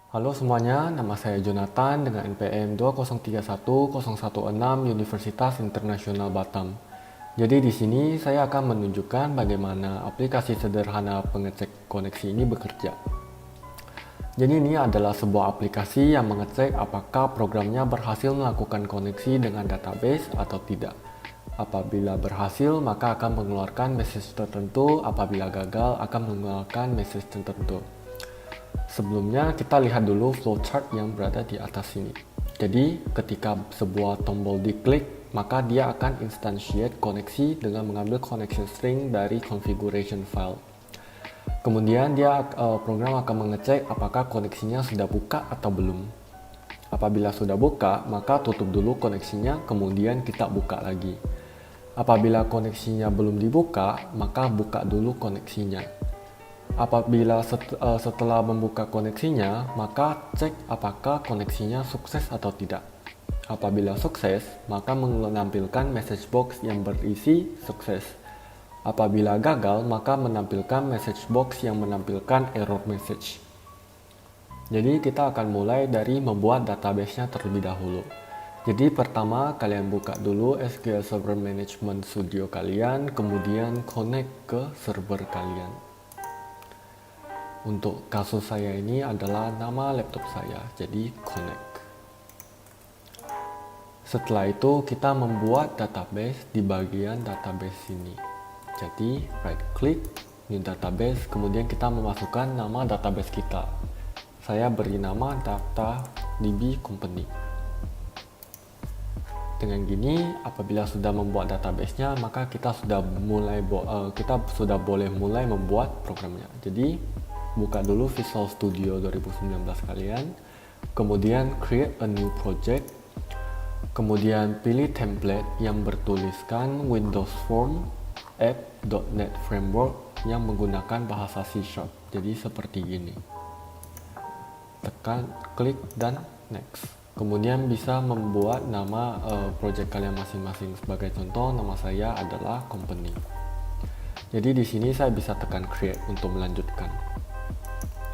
Halo semuanya, nama saya Jonathan dengan NPM 2031016 Universitas Internasional Batam. Jadi di sini saya akan menunjukkan bagaimana aplikasi sederhana pengecek koneksi ini bekerja. Jadi ini adalah sebuah aplikasi yang mengecek apakah programnya berhasil melakukan koneksi dengan database atau tidak. Apabila berhasil, maka akan mengeluarkan message tertentu, apabila gagal akan mengeluarkan message tertentu. Sebelumnya kita lihat dulu flowchart yang berada di atas sini. Jadi ketika sebuah tombol diklik, maka dia akan instantiate koneksi dengan mengambil connection string dari configuration file. Kemudian program akan mengecek apakah koneksinya sudah buka atau belum. Apabila sudah buka, maka tutup dulu koneksinya, kemudian kita buka lagi. Apabila koneksinya belum dibuka, maka buka dulu koneksinya. Apabila setelah membuka koneksinya, maka cek apakah koneksinya sukses atau tidak. Apabila sukses, maka menampilkan message box yang berisi sukses. Apabila gagal, maka menampilkan message box yang menampilkan error message. Jadi kita akan mulai dari membuat database-nya terlebih dahulu. Jadi pertama kalian buka dulu SQL Server Management Studio kalian, kemudian connect ke server kalian. Untuk kasus saya ini adalah nama laptop saya, jadi connect. Setelah itu kita membuat database di bagian database sini. Jadi right click, new database, kemudian kita memasukkan nama database kita. Saya beri nama DB company. Dengan gini, apabila sudah membuat database-nya, maka kita sudah boleh mulai membuat programnya. Jadi buka dulu Visual Studio 2019 kalian, kemudian create a new project, kemudian pilih template yang bertuliskan Windows Form app.NET Framework yang menggunakan bahasa C#. Jadi seperti ini. Tekan, klik, dan next. Kemudian bisa membuat nama project kalian masing-masing. Sebagai contoh, nama saya adalah company. Jadi di sini saya bisa tekan create untuk melanjutkan.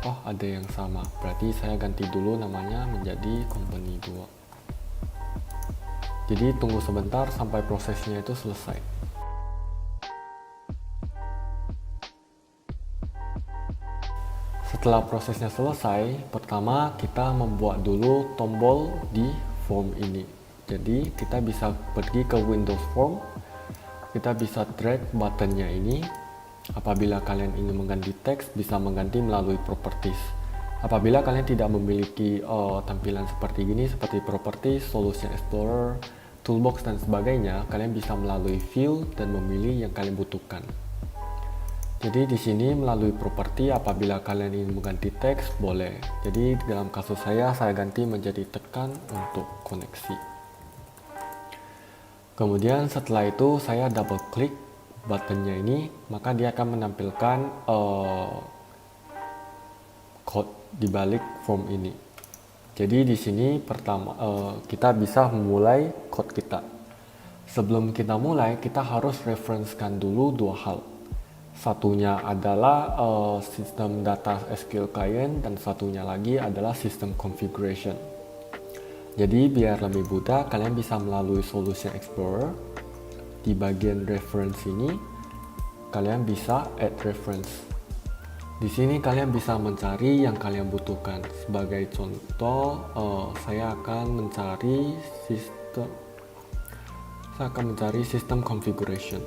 Oh, ada yang sama. Berarti saya ganti dulu namanya menjadi company 2. Jadi tunggu sebentar sampai prosesnya itu selesai. Setelah prosesnya selesai, pertama kita membuat dulu tombol di form ini. Jadi kita bisa pergi ke Windows Form, kita bisa drag buttonnya ini. Apabila kalian ingin mengganti teks, bisa mengganti melalui properties. Apabila kalian tidak memiliki tampilan seperti ini, seperti properties, solution explorer, toolbox dan sebagainya, kalian bisa melalui view dan memilih yang kalian butuhkan. Jadi di sini melalui properti, apabila kalian ingin mengganti teks, boleh. Jadi dalam kasus saya ganti menjadi tekan untuk koneksi. Kemudian setelah itu saya double klik buttonnya ini, maka dia akan menampilkan code di balik form ini. Jadi di sini pertama kita bisa memulai code kita. Sebelum kita mulai, kita harus referencekan dulu dua hal. Satunya adalah sistem data SQL client dan satunya lagi adalah sistem configuration. Jadi biar lebih mudah, kalian bisa melalui Solution Explorer. Di bagian reference ini, kalian bisa add reference. Di sini kalian bisa mencari yang kalian butuhkan. Sebagai contoh, saya akan mencari sistem configuration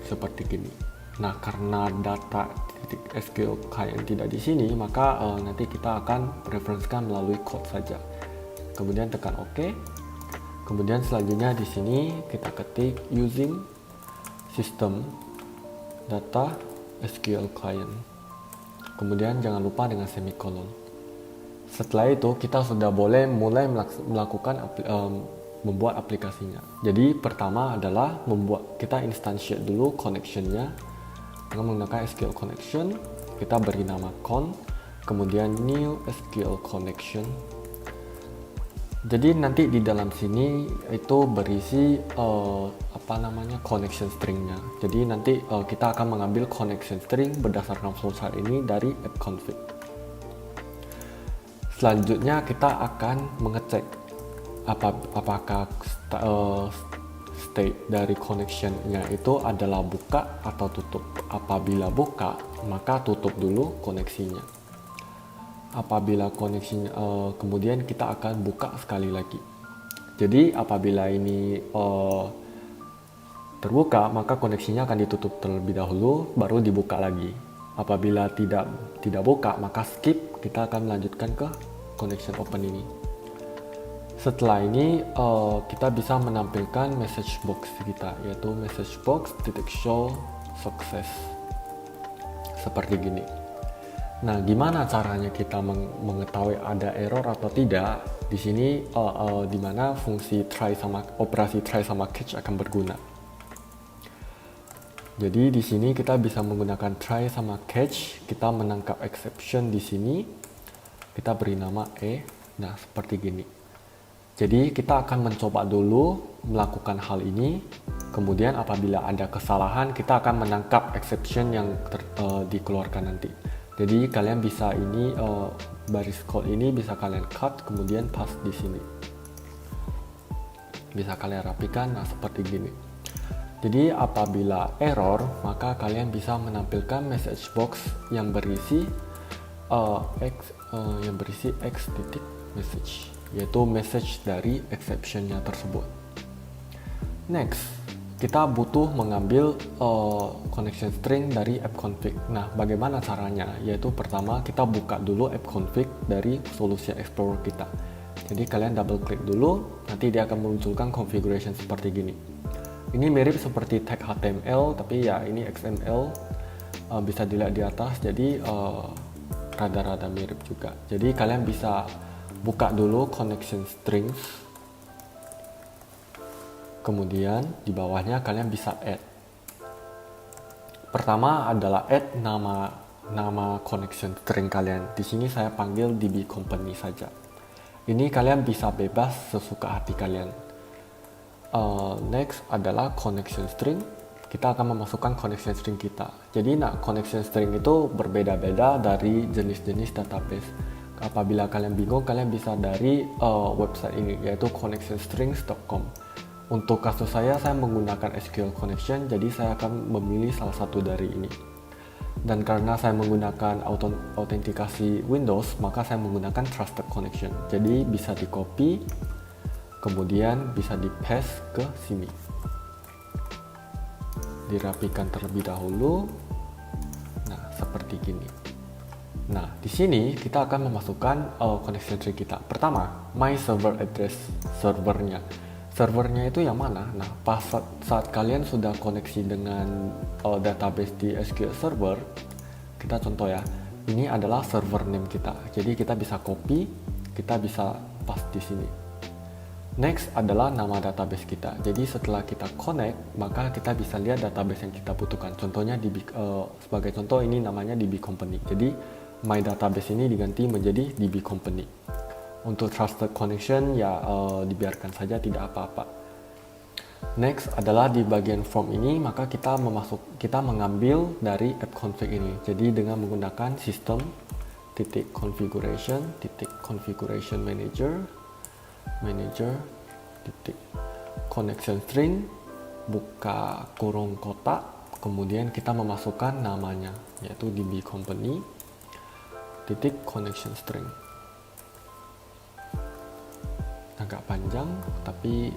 seperti gini. Nah, karena data SQL client tidak di sini, maka nanti kita akan referencekan melalui code saja. Kemudian tekan OK. Kemudian selanjutnya di sini kita ketik using system data SQL client. Kemudian jangan lupa dengan semikolon. Setelah itu kita sudah boleh mulai melakukan membuat aplikasinya. Jadi pertama adalah kita instantiate dulu connectionnya dengan menggunakan SQL connection. Kita beri nama con, kemudian new SQL connection. Jadi nanti di dalam sini itu berisi connection stringnya. Jadi nanti kita akan mengambil connection string berdasarkan flowchart ini dari app config. Selanjutnya kita akan mengecek apakah state dari connection-nya itu adalah buka atau tutup. Apabila buka, maka tutup dulu koneksinya. Apabila koneksinya kemudian kita akan buka sekali lagi. Jadi apabila ini terbuka, maka koneksinya akan ditutup terlebih dahulu, baru dibuka lagi. Apabila tidak buka, maka skip, kita akan melanjutkan ke connection open ini. Setelah ini kita bisa menampilkan message box kita, yaitu message box .show success seperti gini. Nah, gimana caranya kita mengetahui ada error atau tidak? Di sini di mana fungsi operasi try sama catch akan berguna. Jadi di sini kita bisa menggunakan try sama catch, kita menangkap exception di sini, kita beri nama E. Nah, seperti gini. Jadi kita akan mencoba dulu melakukan hal ini, kemudian apabila ada kesalahan kita akan menangkap exception yang dikeluarkan nanti. Jadi kalian bisa ini baris code ini bisa kalian cut kemudian paste di sini. Bisa kalian rapikan, nah seperti gini. Jadi apabila error, maka kalian bisa menampilkan message box yang berisi x titik message, yaitu message dari exception-nya tersebut. Next, kita butuh mengambil connection string dari app config. Nah, bagaimana caranya? Yaitu pertama kita buka dulu app config dari Solution Explorer kita. Jadi kalian double klik dulu, nanti dia akan memunculkan configuration seperti gini. Ini mirip seperti tag HTML, tapi ya ini XML, bisa dilihat di atas, jadi rada-rada mirip juga. Jadi kalian bisa buka dulu connection strings, kemudian di bawahnya kalian bisa add. Pertama adalah add nama connection string kalian. Di sini saya panggil db company saja. Ini kalian bisa bebas sesuka hati kalian. Next adalah connection string. Kita akan memasukkan connection string kita. Jadi connection string itu berbeda-beda dari jenis-jenis database. Apabila kalian bingung, kalian bisa dari website ini, yaitu connectionstrings.com. Untuk kasus saya menggunakan SQL connection, jadi saya akan memilih salah satu dari ini. Dan karena saya menggunakan autentikasi Windows, maka saya menggunakan trusted connection. Jadi bisa di copy, kemudian bisa di paste ke sini. Dirapikan terlebih dahulu. Nah, seperti gini. Nah, di sini kita akan memasukkan connection string kita. Pertama, my server address, servernya. Servernya itu yang mana? Nah, pas saat kalian sudah koneksi dengan database di SQL Server, kita contoh ya, ini adalah server name kita. Jadi kita bisa copy, kita bisa paste di sini. Next adalah nama database kita. Jadi setelah kita connect, maka kita bisa lihat database yang kita butuhkan. Contohnya sebagai contoh ini namanya db company. Jadi my database ini diganti menjadi db company. Untuk trusted connection ya dibiarkan saja, tidak apa-apa. Next adalah di bagian form ini, maka kita mengambil dari app config ini. Jadi dengan menggunakan system configuration manager connection string, buka kurung kotak, kemudian kita memasukkan namanya, yaitu db company connection string. Agak panjang, tapi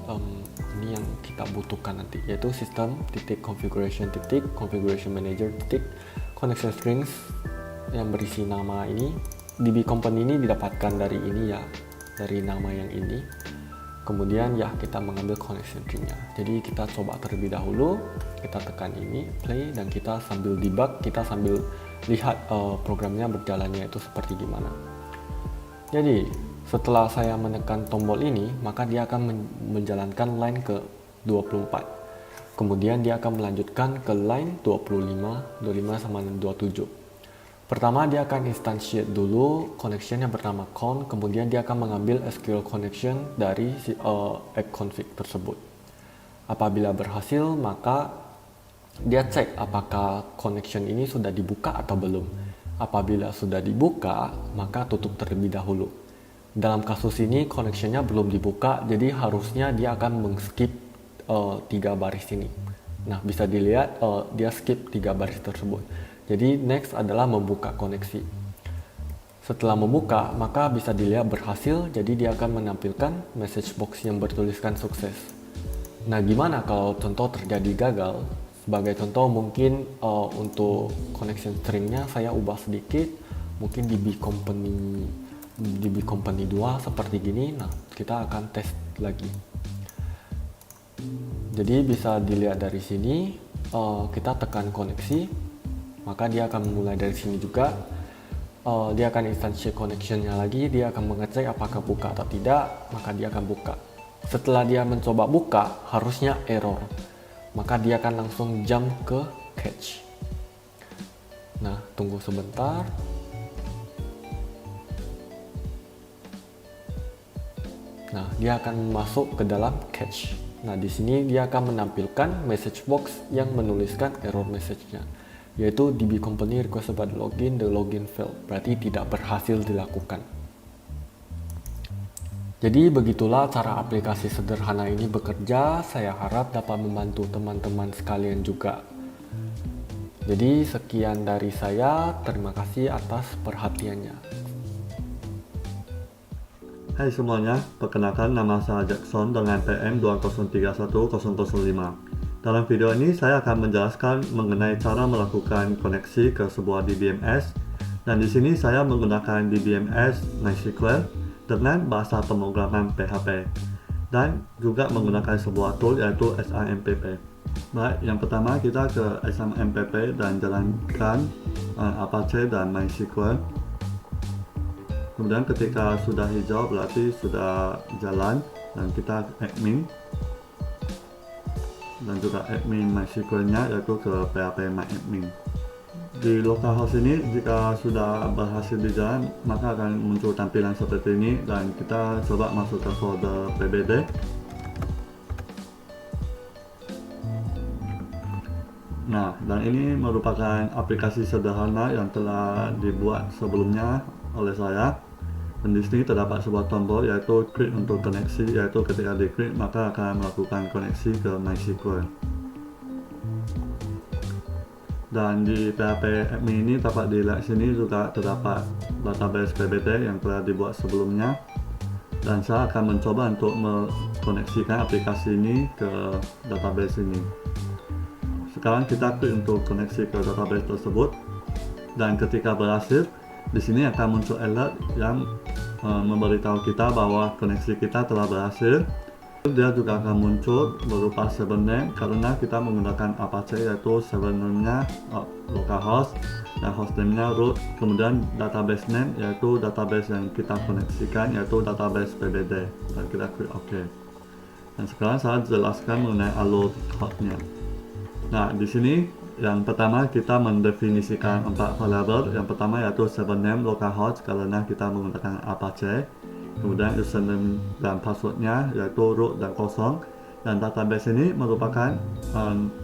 ini yang kita butuhkan nanti, yaitu system configuration manager connection strings yang berisi nama ini. db company ini didapatkan dari ini ya, dari nama yang ini. Kemudian ya kita mengambil connection string-nya. Jadi kita coba terlebih dahulu, kita tekan ini play, dan kita sambil debug, kita sambil lihat programnya berjalannya itu seperti gimana. Jadi setelah saya menekan tombol ini, maka dia akan menjalankan line ke 24. Kemudian dia akan melanjutkan ke line 25 sama 27. Pertama dia akan instantiate dulu connection yang bernama con, kemudian dia akan mengambil SQL connection dari app config tersebut. Apabila berhasil, maka dia cek apakah connection ini sudah dibuka atau belum. Apabila sudah dibuka, maka tutup terlebih dahulu. Dalam kasus ini connection-nya belum dibuka, jadi harusnya dia akan mengskip 3 baris ini. Nah, bisa dilihat dia skip 3 baris tersebut. Jadi next adalah membuka koneksi. Setelah membuka, maka bisa dilihat berhasil, jadi dia akan menampilkan message box yang bertuliskan sukses. Nah, gimana kalau contoh terjadi gagal? Sebagai contoh mungkin untuk connection stringnya saya ubah sedikit, mungkin di company 2 seperti gini. Nah, kita akan tes lagi. Jadi bisa dilihat dari sini, kita tekan koneksi, maka dia akan mulai dari sini juga. Dia akan instansiate connection-nya lagi, dia akan mengecek apakah buka atau tidak, maka dia akan buka. Setelah dia mencoba buka, harusnya error, maka dia akan langsung jump ke cache. Nah, tunggu sebentar. Nah, dia akan masuk ke dalam cache. Nah, di sini dia akan menampilkan message box yang menuliskan error message-nya, yaitu DB company request about login, the login failed, berarti tidak berhasil dilakukan. Jadi begitulah cara aplikasi sederhana ini bekerja. Saya harap dapat membantu teman-teman sekalian juga. Jadi sekian dari saya, terima kasih atas perhatiannya. Hai semuanya, perkenalkan nama saya Jackson dengan PM 2031005. Dalam video ini saya akan menjelaskan mengenai cara melakukan koneksi ke sebuah DBMS, dan di sini saya menggunakan DBMS MySQL dengan bahasa pemrograman PHP dan juga menggunakan sebuah tool yaitu SIMPP. Baik, yang pertama kita ke SIMPP dan jalankan Apache dan MySQL. Kemudian ketika sudah hijau berarti sudah jalan, dan kita admin dan juga admin MySQL-nya yaitu ke PHP MyAdmin. Di localhost ini jika sudah berhasil dijalan, maka akan muncul tampilan seperti ini, dan kita coba masuk ke folder PBD. Nah, dan ini merupakan aplikasi sederhana yang telah dibuat sebelumnya oleh saya. Dan di sini terdapat sebuah tombol yaitu create untuk koneksi, yaitu ketika di create maka akan melakukan koneksi ke MySQL. Dan di PHP admin ini dapat dilihat sini juga terdapat database PBD yang telah dibuat sebelumnya, dan saya akan mencoba untuk mengkoneksikan aplikasi ini ke database ini. Sekarang kita klik untuk koneksi ke database tersebut, dan ketika berhasil, di sini akan muncul alert yang memberitahu kita bahwa koneksi kita telah berhasil. Dia juga akan muncul berupa servername karena kita menggunakan Apache, yaitu servername-nya localhost dan hostname-nya root, kemudian database name yaitu database yang kita koneksikan yaitu database PBD, dan kita klik OK. Dan sekarang saya jelaskan mengenai alur code-nya. Nah, di sini yang pertama kita mendefinisikan 4 variabel. Yang pertama yaitu servername localhost karena kita menggunakan Apache. Kemudian username dan passwordnya yaitu root dan kosong, dan database ini merupakan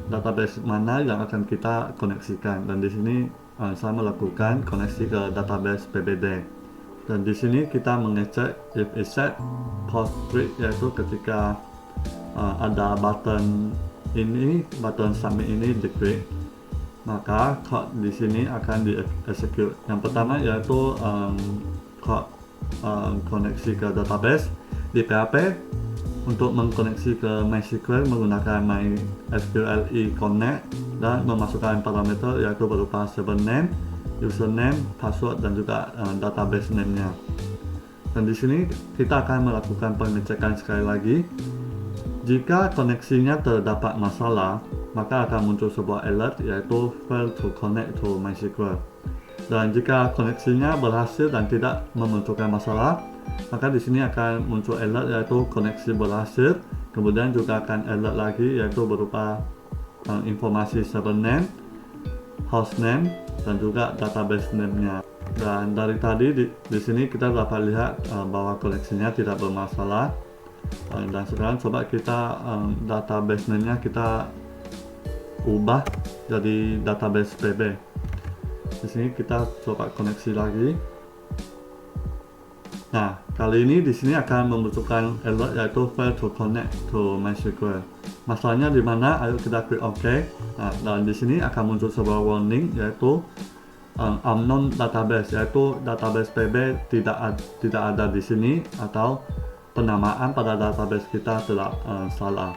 database mana yang akan kita koneksikan, dan di sini saya melakukan koneksi ke database PBD. Dan di sini kita mengecek if is set post create, yaitu ketika ada button ini, button submit ini di create, maka code di sini akan di execute. Yang pertama yaitu code koneksi ke database di PHP. Untuk mengkoneksi ke MySQL menggunakan MySQLi connect dan memasukkan parameter yaitu berupa server name, username, password, dan juga database name-nya. Dan di sini kita akan melakukan pengecekan sekali lagi. Jika koneksinya terdapat masalah, maka akan muncul sebuah alert yaitu fail to connect to MySQL. Dan jika koneksinya berhasil dan tidak memunculkan masalah, maka di sini akan muncul alert yaitu koneksi berhasil. Kemudian juga akan alert lagi yaitu berupa informasi server name, host name, dan juga database name-nya. Dan dari tadi di sini kita dapat lihat bahwa koneksinya tidak bermasalah. Dan sekarang coba kita database name-nya kita ubah jadi database PB. Di sini kita coba koneksi lagi. Nah, Kali ini di sini akan membutuhkan alert yaitu fail to connect to MySQL. Masalahnya di mana? Ayo kita klik OK. Nah, dan di sini akan muncul sebuah warning yaitu unknown database, yaitu database PB tidak ada di sini atau penamaan pada database kita telah salah.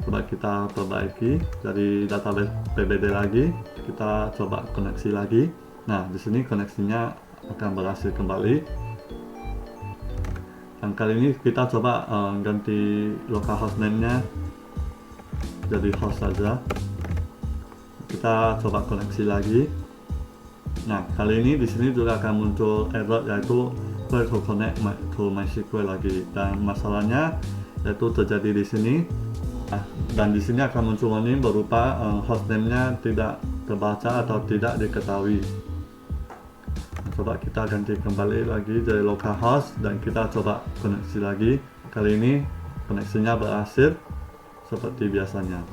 Coba kita perbaiki dari database PBD lagi, kita coba koneksi lagi. Nah, di sini koneksinya akan berhasil kembali. Dan kali ini kita coba ganti localhost name-nya jadi host saja. Kita coba koneksi lagi. Nah, kali ini di sini juga akan muncul error yaitu fail to connect to MySQL lagi, dan masalahnya yaitu terjadi di sini. Nah, dan di sini akan muncul warning berupa hostname-nya tidak terbaca atau tidak diketahui. Coba kita ganti kembali lagi dari localhost dan kita coba koneksi lagi. Kali ini koneksinya berhasil seperti biasanya.